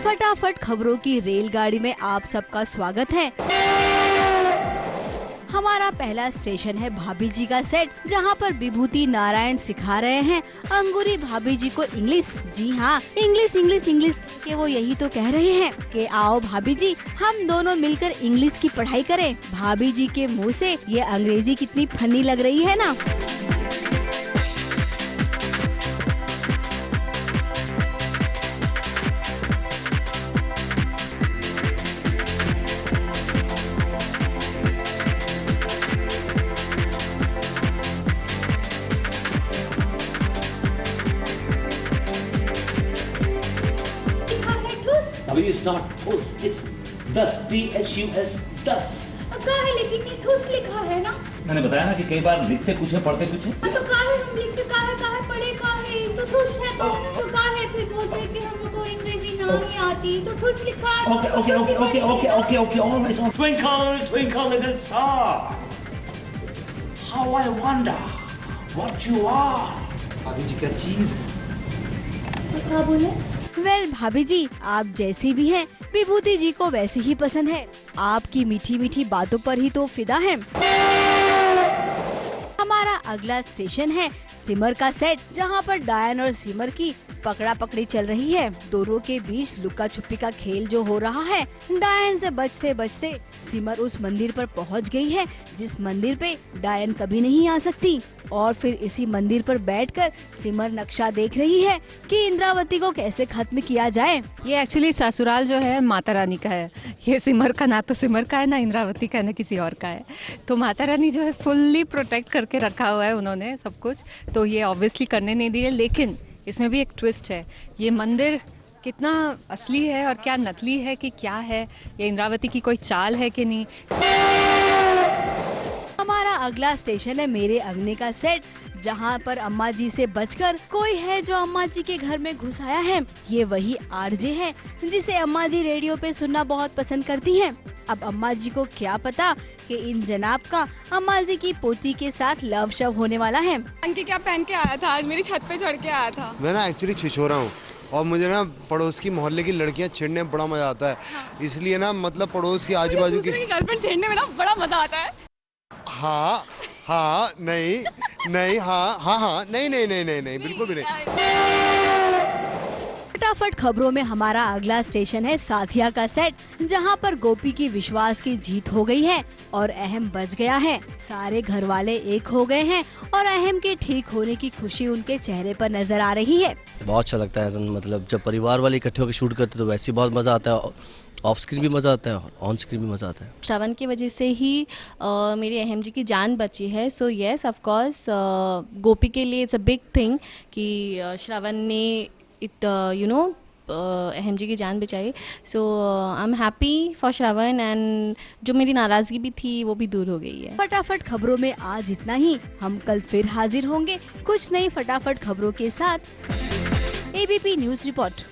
फटाफट खबरों की रेलगाड़ी में आप सबका स्वागत है। हमारा पहला स्टेशन है भाभी जी का सेट, जहां पर विभूति नारायण सिखा रहे हैं अंगूरी भाभी जी को इंग्लिश। जी हाँ, इंग्लिश इंग्लिश इंग्लिश के वो यही तो कह रहे हैं कि आओ भाभी जी हम दोनों मिलकर इंग्लिश की पढ़ाई करें। भाभी जी के मुंह से ये अंग्रेजी कितनी फनी लग रही है ना। अभी it's not ठूस, it's दस, DHUS, दस। कहाँ है लेकिन ये ठूस लिखा है ना। मैंने बताया ना कि कई बार लिखते कुछ है पढ़ते कुछ है। तो कहाँ है हम लिखते कहाँ है पढ़े कहाँ है, तो ठूस है तो कहाँ है, फिर बोलते हैं कि हमको अंग्रेजी नहीं आती तो ठूस लिखा है। Okay, always on twinkle little star, how I wonder what you are। भाभी जी क्या चीज है। क्या बोले? वेल भाभी जी आप जैसी भी हैं, विभूति जी को वैसे ही पसंद है। आपकी मीठी मीठी बातों पर ही तो फिदा है। हमारा अगला स्टेशन है सिमर का सेट, जहां पर डायन और सिमर की पकड़ा पकड़ी चल रही है। दोनों के बीच लुका छुपी का खेल जो हो रहा है। डायन से बचते बचते सिमर उस मंदिर पर पहुंच गई है जिस मंदिर पे डायन कभी नहीं आ सकती, और फिर इसी मंदिर पर बैठकर सिमर नक्शा देख रही है कि इंद्रावती को कैसे खत्म किया जाए। ये एक्चुअली ससुराल जो है माता रानी का है। ये सिमर का ना तो सिमर का है, ना इंद्रावती का, ना किसी और का है। तो माता रानी जो है फुल्ली प्रोटेक्ट करके रखा हुआ है उन्होंने सब कुछ, तो ये ऑब्वियसली करने नहीं दिए। लेकिन इसमें भी एक ट्विस्ट है, ये मंदिर कितना असली है और क्या नकली है कि क्या है, ये इंद्रावती की कोई चाल है कि नहीं। हमारा अगला स्टेशन है मेरे अंगने का सेट, जहां पर अम्मा जी से बचकर कोई है जो अम्मा जी के घर में घुस आया है। ये वही आरजे है जिसे अम्मा जी रेडियो पे सुनना बहुत पसंद करती हैं। अब अम्मा जी को क्या पता कि इन जनाब का अम्मा जी की पोती के साथ लव शव होने वाला है। अंकी क्या पहन के आया था आज, मेरी छत पे चढ़ के आया था। मैं ना एक्चुअली छिछोरा हूँ और मुझे ना पड़ोस की मोहल्ले की लड़कियाँ छेड़ने में बड़ा मजा आता है। इसलिए ना मतलब पड़ोस की आजू बाजू की गर्लफ्रेंड छेड़ने में ना बड़ा मजा आता है। हाँ नहीं हाँ नहीं बिल्कुल भी नहीं। फटाफट खबरों में हमारा अगला स्टेशन है साथिया का सेट, जहां पर गोपी की विश्वास की जीत हो गई है और अहम बच गया है। सारे घर वाले एक हो गए हैं और अहम के ठीक होने की खुशी उनके चेहरे पर नजर आ रही है। बहुत अच्छा लगता है, मतलब जब परिवार वाले इकट्ठे होकर शूट करते तो वैसे ही बहुत मजा आता है। ऑफ स्क्रीन भी मजा आता है, ऑन स्क्रीन भी मजा आता है। श्रवण की वजह से ही मेरी अहम जी की जान बची है। सो येस ऑफ कोर्स गोपी के लिए इट्स अ बिग थिंग कि श्रवण ने अहम जी की जान बचाई। So I am happy for Shravan and जो मेरी नाराजगी भी थी वो भी दूर हो गई है। फटाफट खबरों में आज इतना ही। हम कल फिर हाजिर होंगे कुछ नई फटाफट खबरों के साथ। ABP news report.